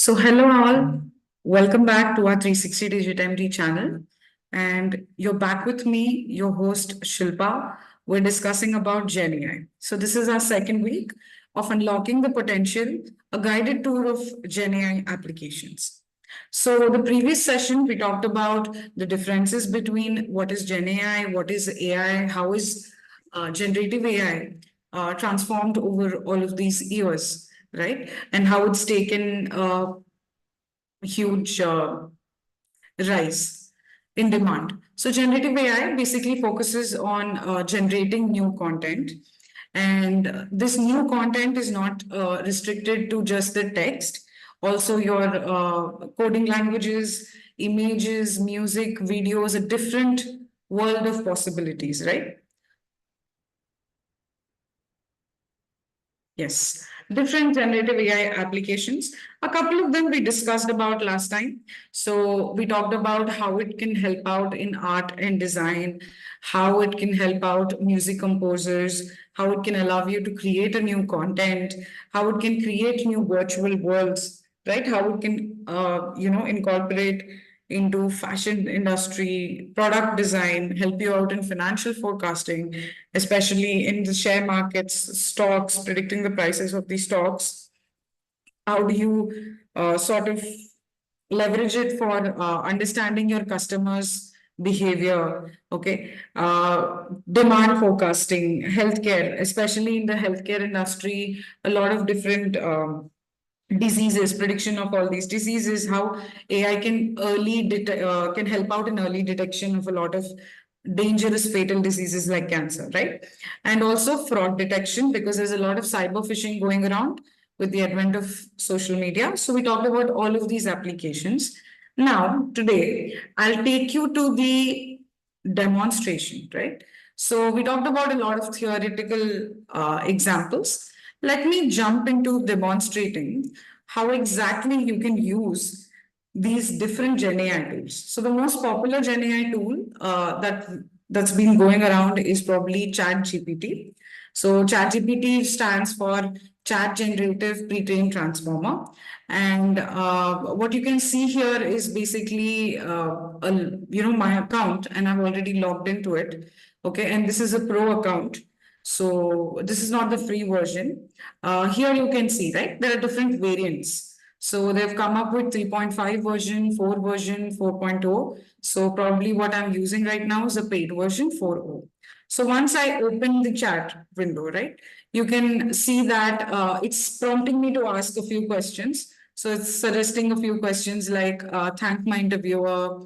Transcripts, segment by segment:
Hello all. Welcome back to our 360DigiTMG channel. And you're back with me, your host Shilpa. We're discussing about Gemini. So this is our second week of unlocking the potential, a guided tour of Gemini applications. So the previous session, we talked about the differences between what is Gemini, what is AI, how is generative AI transformed over all of these years, right? And how it's taken a huge rise in demand. So, generative AI basically focuses on generating new content. And this new content is not restricted to just the text, also your coding languages, images, music, videos, a different world of possibilities, right? Yes, different generative AI applications. A couple of them we discussed about last time. So we talked about how it can help out in art and design, how it can help out music composers, how it can allow you to create a new content, how it can create new virtual worlds, right? How it can, incorporate into fashion industry, product design, help you out in financial forecasting, especially in the share markets, stocks, predicting the prices of these stocks. How do you sort of leverage it for understanding your customers' behavior? Okay, demand forecasting, healthcare, especially in the healthcare industry, a lot of different diseases, prediction of all these diseases, how AI can help out in early detection of a lot of dangerous fatal diseases like cancer, right? And also fraud detection, because there's a lot of cyber phishing going around with the advent of social media. So we talked about all of these applications. Now, today, I'll take you to the demonstration, right? So we talked about a lot of theoretical examples. Let me jump into demonstrating how exactly you can use these different GenAI tools. So the most popular GenAI tool that's been going around is probably ChatGPT. So ChatGPT stands for Chat Generative Pre-trained Transformer. And what you can see here is basically, my account, and I've already logged into it. Okay, and this is a pro account. So this is not the free version. Here you can see, right? There are different variants. So they've come up with 3.5 version, 4 version, 4.0. So probably what I'm using right now is a paid version 4.0. So once I open the chat window, right, you can see that it's prompting me to ask a few questions. So it's suggesting a few questions like thank my interviewer,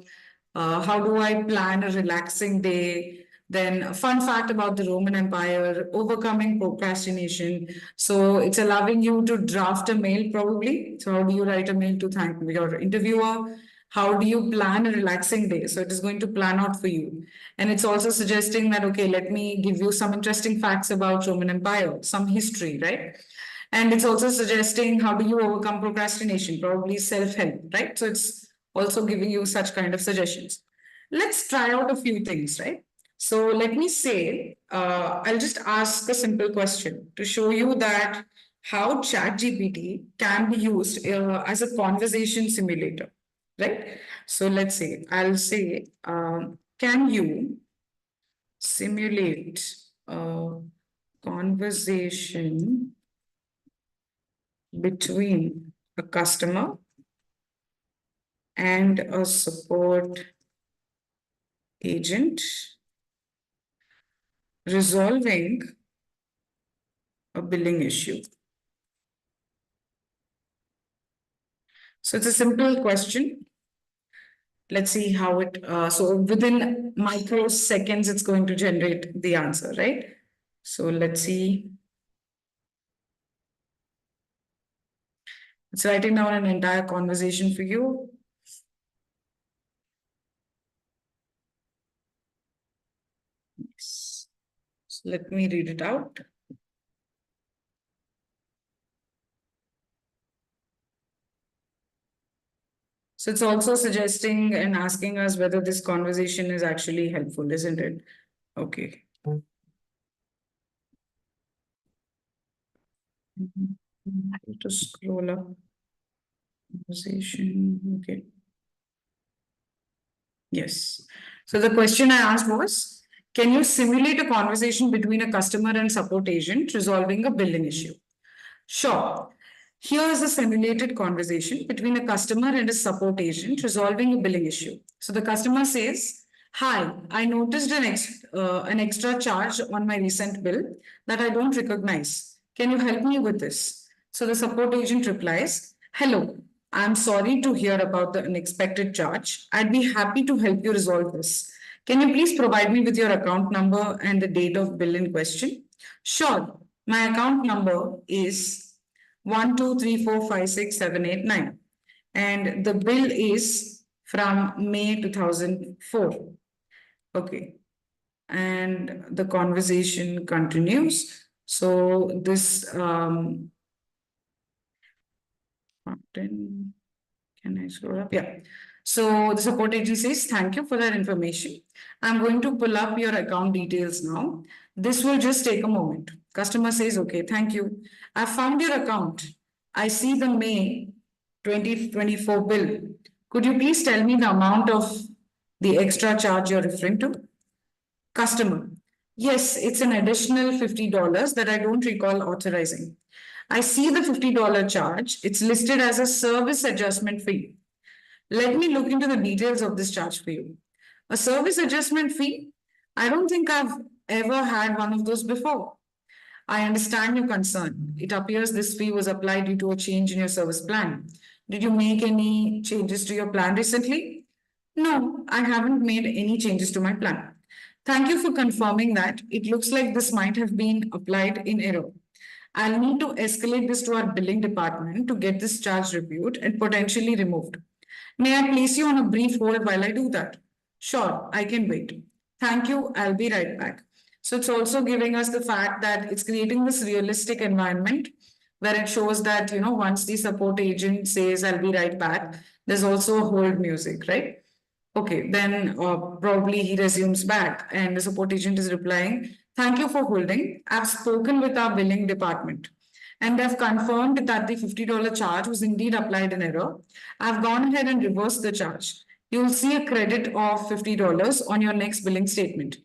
how do I plan a relaxing day? Then a fun fact about the Roman Empire, overcoming procrastination. So it's allowing you to draft a mail probably. So how do you write a mail to thank your interviewer? How do you plan a relaxing day? So it is going to plan out for you. And it's also suggesting that, okay, let me give you some interesting facts about Roman Empire, some history, right? And it's also suggesting how do you overcome procrastination, probably self-help, right? So it's also giving you such kind of suggestions. Let's try out a few things, right? So let me say, I'll just ask a simple question to show you that how ChatGPT can be used as a conversation simulator, right? So let's say, I'll say, can you simulate a conversation between a customer and a support agent resolving a billing issue? So it's a simple question. Let's see how it, so within microseconds, it's going to generate the answer, right? So let's see. It's writing down an entire conversation for you. Yes. So let me read it out. So it's also suggesting and asking us whether this conversation is actually helpful, isn't it? Okay. I have to scroll up. Conversation. Okay. Yes. So the question I asked was, can you simulate a conversation between a customer and support agent resolving a billing issue? Sure. Here is a simulated conversation between a customer and a support agent resolving a billing issue. So the customer says, "Hi, I noticed an extra charge on my recent bill that I don't recognize. Can you help me with this?" So the support agent replies, "Hello, I'm sorry to hear about the unexpected charge. I'd be happy to help you resolve this. Can you please provide me with your account number and the date of bill in question?" Sure. My account number is 123456789 and the bill is from May 2004. Okay. And the conversation continues. So this can I scroll up? Yeah. So the support agent says, "Thank you for that information. I'm going to pull up your account details now. This will just take a moment." Customer says, "Okay, thank you. I found your account. I see the May 2024 bill. Could you please tell me the amount of the extra charge you're referring to?" Customer: "Yes, it's an additional $50 that I don't recall authorizing. I see the $50 charge. It's listed as a service adjustment fee. Let me look into the details of this charge for you." A service adjustment fee? I don't think I've ever had one of those before. "I understand your concern. It appears this fee was applied due to a change in your service plan. Did you make any changes to your plan recently?" "No, I haven't made any changes to my plan. Thank you for confirming that. It looks like this might have been applied in error. I'll need to escalate this to our billing department to get this charge reviewed and potentially removed. May I place you on a brief hold while I do that?" "Sure, I can wait. Thank you. I'll be right back." So it's also giving us the fact that it's creating this realistic environment where it shows that, once the support agent says, "I'll be right back," there's also a hold music, right? Okay, then probably he resumes back and the support agent is replying, "Thank you for holding. I've spoken with our billing department and they've confirmed that the $50 charge was indeed applied in error. I've gone ahead and reversed the charge. You'll see a credit of $50 on your next billing statement."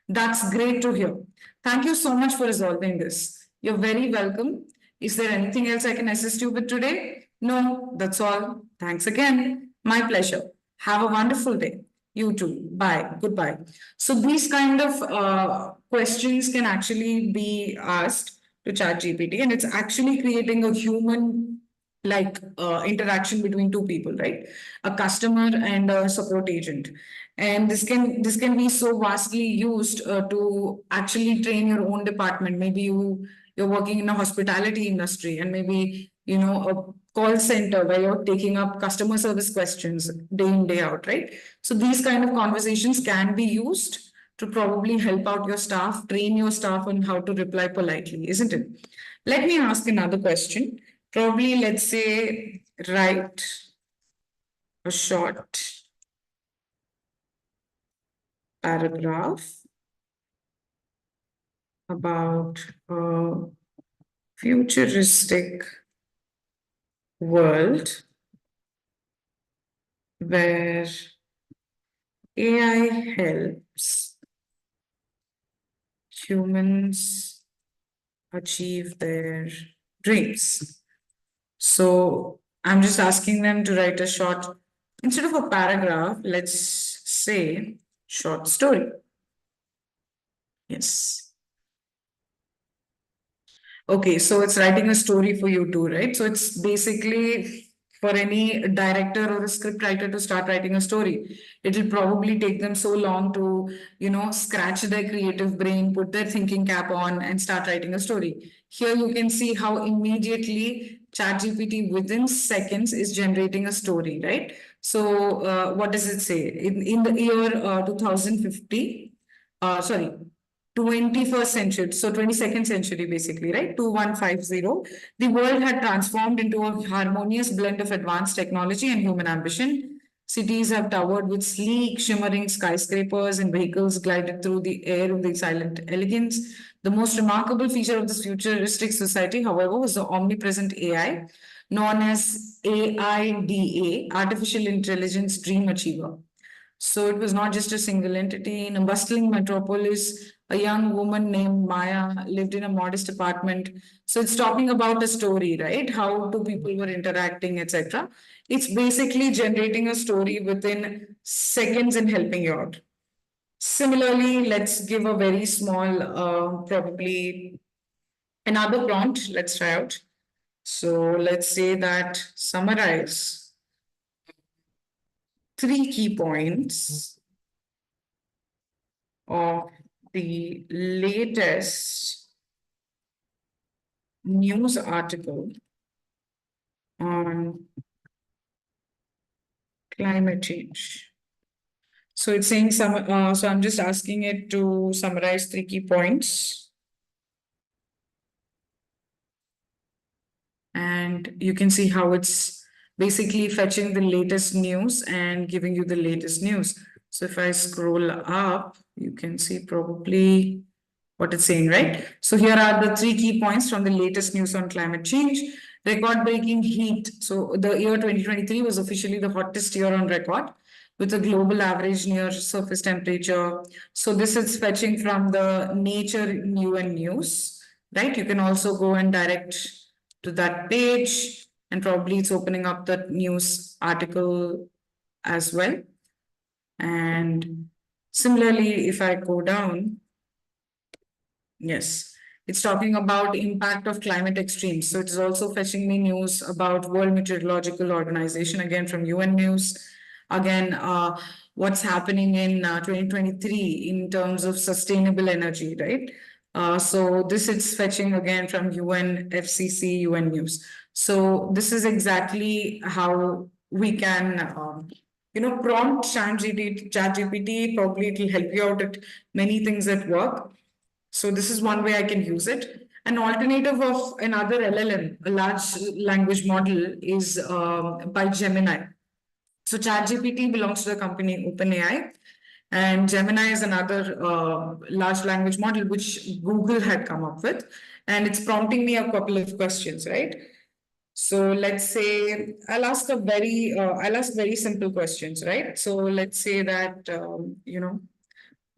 That's great to hear. Thank you so much for resolving this. You're very welcome. Is there anything else I can assist you with today? No, that's all. Thanks again. My pleasure. Have a wonderful day. You too. Bye. Goodbye. So these kind of questions can actually be asked to ChatGPT, and it's actually creating a human interaction between two people, right? A customer and a support agent. And this can be so vastly used to actually train your own department. Maybe you're working in a hospitality industry, and maybe a call center where you're taking up customer service questions day in day out, right? So these kind of conversations can be used to probably help out your staff, train your staff on how to reply politely, isn't it? Let me ask another question. Probably, let's say, write a short paragraph about a futuristic world where AI helps humans achieve their dreams. So I'm just asking them to write a short, instead of a paragraph, let's say short story. Yes. Okay, so it's writing a story for you too, right? So it's basically for any director or a script writer to start writing a story. It'll probably take them so long to, scratch their creative brain, put their thinking cap on, and start writing a story. Here you can see how immediately ChatGPT within seconds is generating a story, right? So what does it say? In the year 2050, sorry, 21st century, so 22nd century basically, right? 2150, the world had transformed into a harmonious blend of advanced technology and human ambition. Cities have towered with sleek, shimmering skyscrapers, and vehicles glided through the air with silent elegance. The most remarkable feature of this futuristic society, however, was the omnipresent AI, known as AIDA, Artificial Intelligence Dream Achiever. So it was not just a single entity. In a bustling metropolis, a young woman named Maya lived in a modest apartment. So it's talking about a story, right? How two people were interacting, etc. It's basically generating a story within seconds and helping you out. Similarly, let's give a very small, probably another prompt. Let's try out. So let's say that summarize three key points of the latest news article on climate change. So it's saying so I'm just asking it to summarize three key points. And you can see how it's basically fetching the latest news and giving you the latest news. So if I scroll up, you can see probably what it's saying, right? So here are the three key points from the latest news on climate change. Record-breaking heat. So the year 2023 was officially the hottest year on record, with a global average near surface temperature. So this is fetching from the Nature UN News, right? You can also go and direct to that page, and probably it's opening up the news article as well. And similarly, if I go down, yes, it's talking about impact of climate extremes. So it's also fetching me news about World Meteorological Organization, again from UN News. Again, what's happening in 2023 in terms of sustainable energy, right? So this is fetching again from UN, FCC, UN News. So this is exactly how we can, prompt ChatGPT. Probably it will help you out at many things at work. So this is one way I can use it. An alternative of another LLM, a large language model, is by Gemini. So ChatGPT belongs to the company OpenAI, and Gemini is another large language model which Google had come up with, and it's prompting me a couple of questions, right? So let's say I'll ask very simple questions, right? So let's say that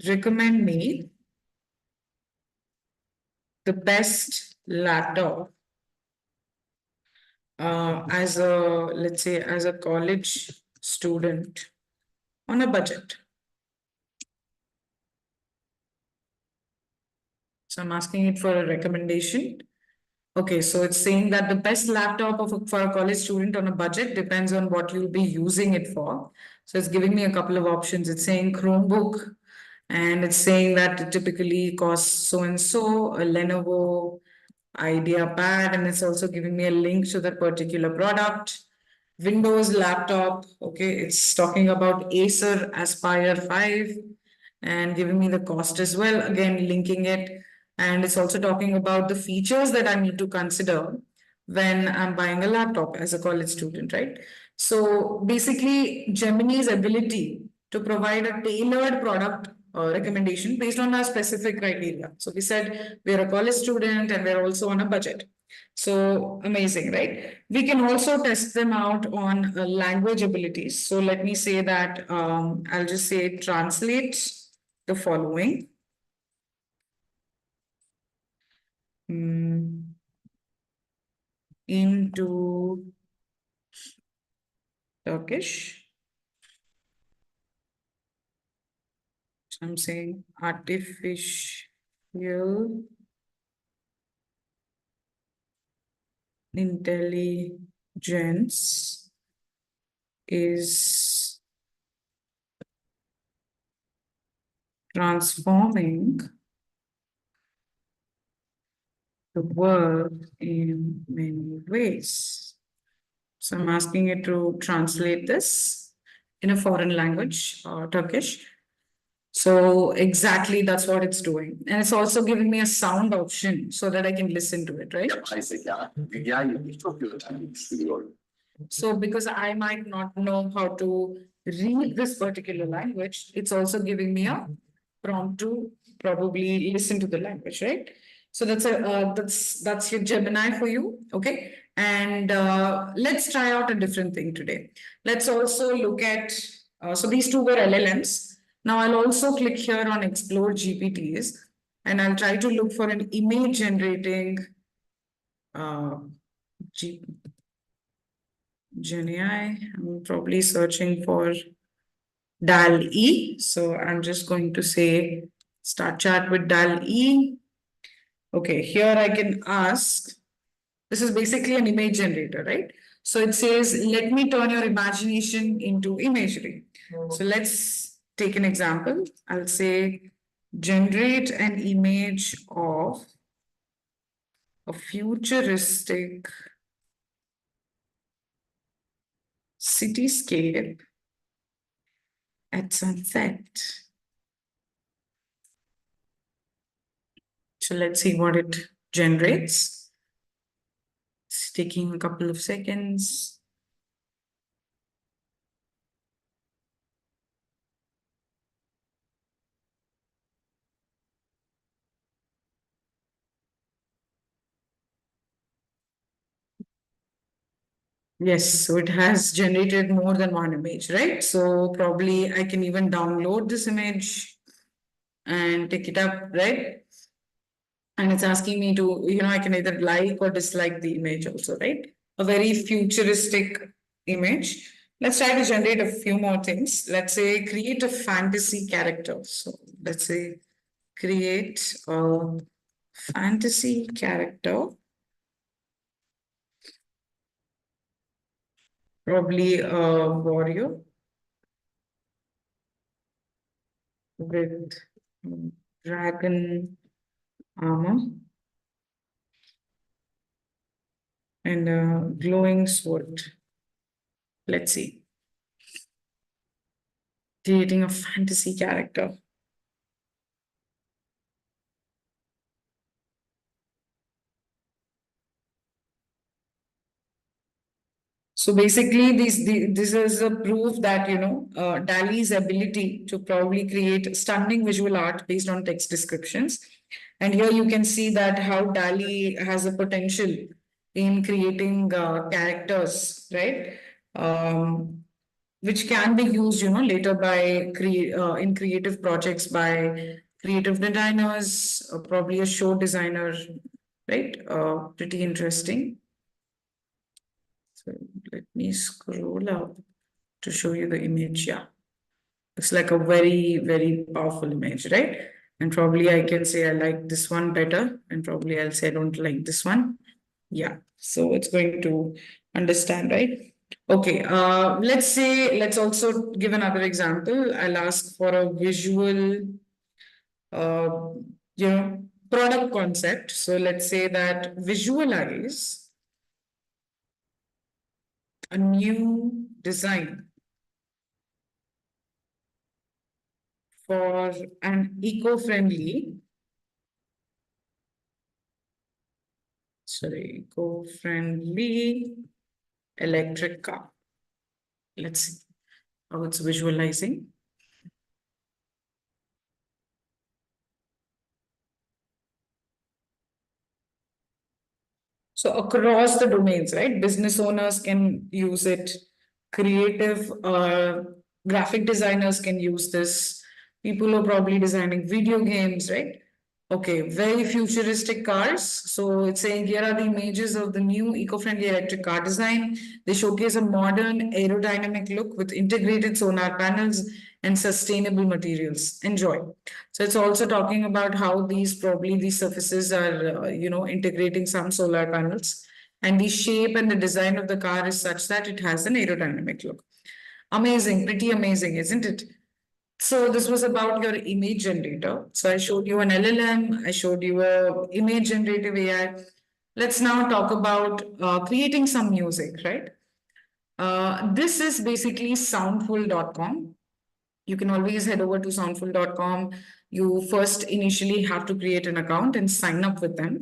recommend me the best laptop as a, let's say, as a college student on a budget. So I'm asking it for a recommendation. Okay, so it's saying that the best laptop for a college student on a budget depends on what you'll be using it for. So it's giving me a couple of options. It's saying Chromebook, and it's saying that it typically costs so and so, a Lenovo IdeaPad, and it's also giving me a link to that particular product. Windows laptop, okay, it's talking about Acer Aspire 5 and giving me the cost as well, again, linking it. And it's also talking about the features that I need to consider when I'm buying a laptop as a college student, right? So basically, Gemini's ability to provide a tailored product recommendation based on our specific criteria. So we said we're a college student and we're also on a budget. So amazing, right? We can also test them out on language abilities. So let me say that I'll just say translate the following. Into Turkish. So I'm saying artificial intelligence is transforming the world in many ways. So I'm asking it to translate this in a foreign language, Turkish. So exactly that's what it's doing. And it's also giving me a sound option so that I can listen to it, right? So because I might not know how to read this particular language, it's also giving me a prompt to probably listen to the language, right? So that's your Gemini for you, okay? And let's try out a different thing today. Let's also look at so these two were LLMs. Now I'll also click here on Explore GPTs, and I'll try to look for an image generating uh, G Gemini. I'm probably searching for DAL-E. So I'm just going to say start chat with DAL-E. Okay, here I can ask. This is basically an image generator, right? So it says, let me turn your imagination into imagery. So let's take an example. I'll say, generate an image of a futuristic cityscape at sunset. So let's see what it generates. It's taking a couple of seconds. Yes, so it has generated more than one image, right? So probably I can even download this image and take it up, right? And it's asking me to, I can either like or dislike the image also, right? A very futuristic image. Let's try to generate a few more things. Let's say create a fantasy character. So let's say create a fantasy character, probably a warrior with dragon armor and a glowing sword. Let's see. Creating a fantasy character. So basically, this is a proof that DALL-E's ability to probably create stunning visual art based on text descriptions. And here you can see that how DALL-E has a potential in creating characters, right? Which can be used, later by in creative projects by creative designers, or probably a show designer, right? Pretty interesting. So let me scroll up to show you the image. Yeah, it's like a very, very powerful image, right? And probably I can say I like this one better, and probably I'll say I don't like this one. Yeah, so it's going to understand, right? Okay, let's also give another example. I'll ask for a visual, uh, product concept. So let's say that visualize a new design for an eco-friendly electric car. Let's see how it's visualizing. So across the domains, right? Business owners can use it. Creative graphic designers can use this. People who are probably designing video games, right? Okay, very futuristic cars. So it's saying here are the images of the new eco-friendly electric car design. They showcase a modern aerodynamic look with integrated solar panels and sustainable materials. Enjoy. So it's also talking about how these surfaces are, integrating some solar panels, and the shape and the design of the car is such that it has an aerodynamic look. Amazing, pretty amazing, isn't it? So this was about your image generator. So I showed you an LLM, I showed you a image generative AI. Let's now talk about creating some music, right? This is basically soundful.com. You can always head over to soundful.com. You first initially have to create an account and sign up with them.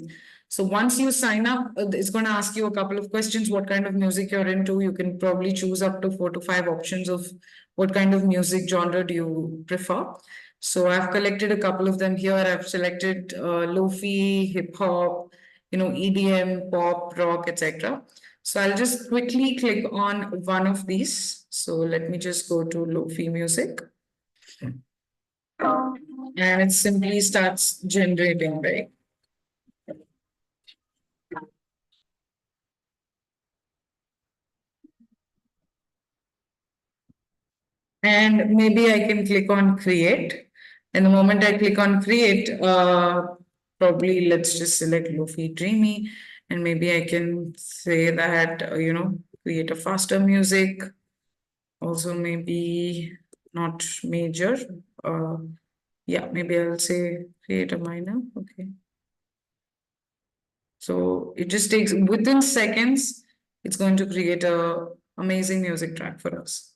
So once you sign up, it's going to ask you a couple of questions, what kind of music you're into. You can probably choose up to 4 to 5 options of what kind of music genre do you prefer. So I've collected a couple of them here. I've selected lofi, hip hop, EDM, pop, rock, etc. So I'll just quickly click on one of these. So let me just go to lofi music. And it simply starts generating, right? And maybe I can click on create. And the moment I click on create, probably let's just select Lofi Dreamy. And maybe I can say that, create a faster music. Also, maybe not major. Uh, yeah, maybe I'll say create a minor. Okay. So it just takes within seconds, it's going to create a amazing music track for us.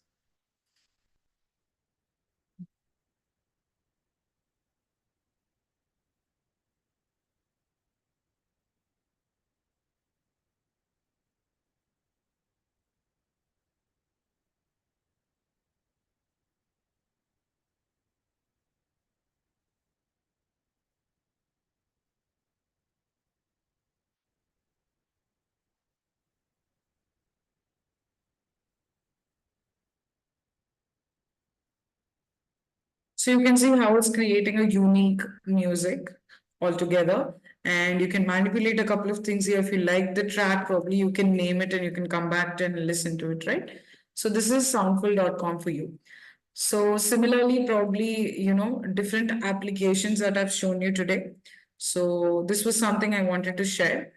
So you can see how it's creating a unique music altogether. And you can manipulate a couple of things here. If you like the track, probably you can name it and you can come back and listen to it, right? So this is soundful.com for you. So similarly, probably, different applications that I've shown you today. So this was something I wanted to share.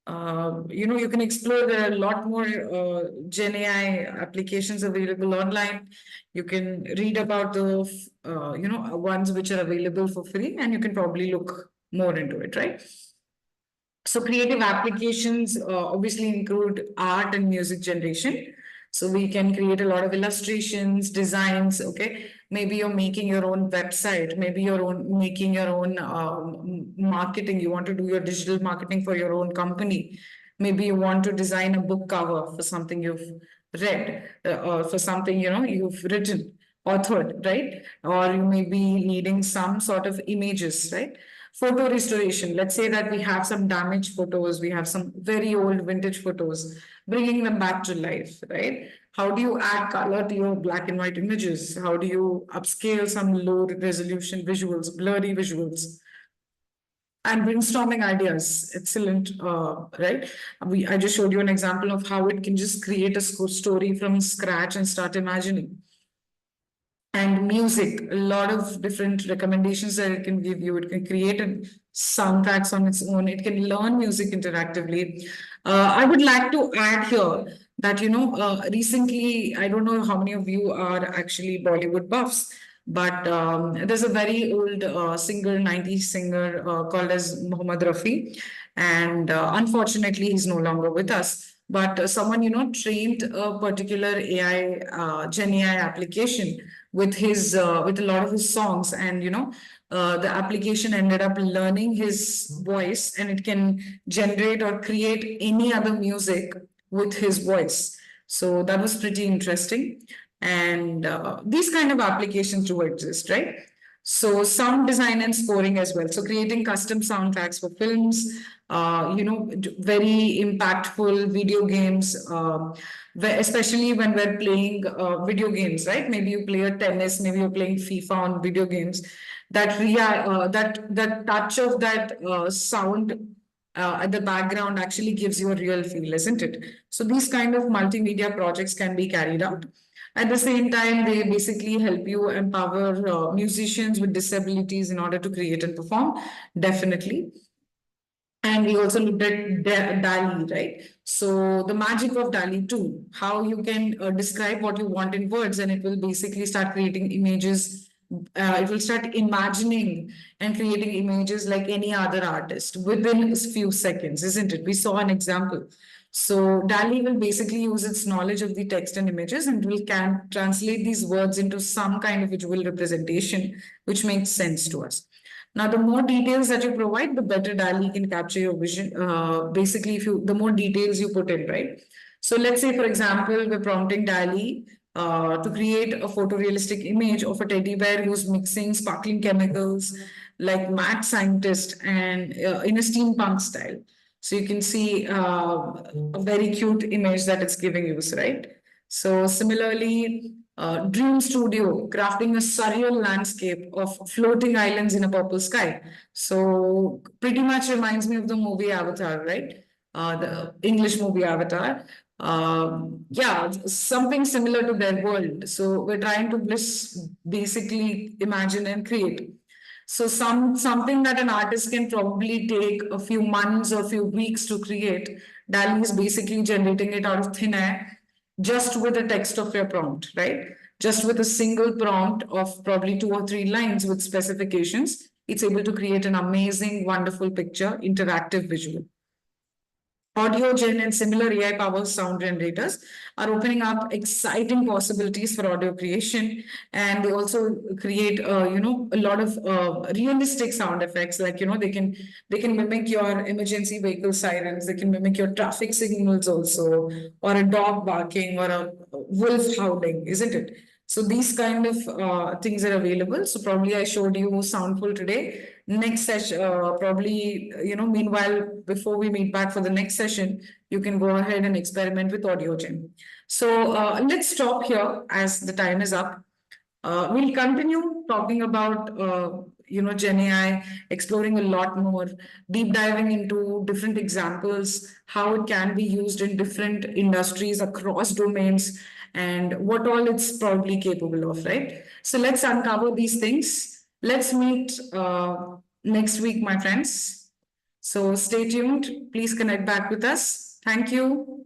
You can explore. There are a lot more Gen AI applications available online. You can read about the, ones which are available for free, and you can probably look more into it, right? So creative applications obviously include art and music generation. So we can create a lot of illustrations, designs. Okay, maybe you're making your own website. Maybe you're making your own marketing. You want to do your digital marketing for your own company. Maybe you want to design a book cover for something you've read, or for something you've written, authored, right? Or you may be needing some sort of images, right? Photo restoration. Let's say that we have some damaged photos, we have some very old vintage photos, bringing them back to life, right? How do you add color to your black and white images? How do you upscale some low resolution visuals, blurry visuals? And brainstorming ideas, excellent, right? I just showed you an example of how it can just create a story from scratch and start imagining. And music, a lot of different recommendations that it can give you. It can create a soundtracks on its own. It can learn music interactively. I would like to add here that, recently, I don't know how many of you are actually Bollywood buffs, but there's a very old singer, 90s singer called as Muhammad Rafi. And unfortunately, he's no longer with us. But someone, trained a particular AI, Gen AI application with a lot of his songs, and the application ended up learning his voice, and it can generate or create any other music with his voice. So that was pretty interesting. And these kind of applications do exist, right? So sound design and scoring as well. So creating custom soundtracks for films, very impactful video games, especially when we're playing video games, right? Maybe you play a tennis, maybe you're playing FIFA on video games. That touch of that sound at the background actually gives you a real feel, isn't it? So these kind of multimedia projects can be carried out. At the same time, they basically help you empower musicians with disabilities in order to create and perform, definitely. And we also looked at DALI, right? So the magic of DALI 2, how you can describe what you want in words, and it will basically start creating images. It will start imagining and creating images like any other artist within a few seconds, isn't it? We saw an example. So DALI will basically use its knowledge of the text and images and can translate these words into some kind of visual representation, which makes sense to us. Now, the more details that you provide, the better DALL-E can capture your vision. Basically, the more details you put in, right? So let's say, for example, we're prompting DALL-E to create a photorealistic image of a teddy bear who's mixing sparkling chemicals like mad scientist and in a steampunk style. So you can see a very cute image that it's giving you, right? So similarly, Dream Studio crafting a surreal landscape of floating islands in a purple sky. So pretty much reminds me of the movie Avatar, right? The English movie Avatar. Yeah, something similar to their world. So we're trying to basically imagine and create. So something that an artist can probably take a few months or a few weeks to create, DALL-E is basically generating it out of thin air just with the text of your prompt, right? Just with a single prompt of probably 2 or 3 lines with specifications, it's able to create an amazing, wonderful picture, interactive visual. AudioGen and similar AI-powered sound generators are opening up exciting possibilities for audio creation, and they also create, a lot of realistic sound effects. Like they can mimic your emergency vehicle sirens, they can mimic your traffic signals also, or a dog barking or a wolf howling, isn't it? So these kind of things are available. So probably I showed you Soundful today. Next session, probably, meanwhile, before we meet back for the next session, you can go ahead and experiment with AudioGen. So let's stop here as the time is up. We'll continue talking about, Gen AI, exploring a lot more, deep diving into different examples, how it can be used in different industries across domains, and what all it's probably capable of, right? So let's uncover these things. Let's meet next week, my friends. So stay tuned. Please connect back with us. Thank you.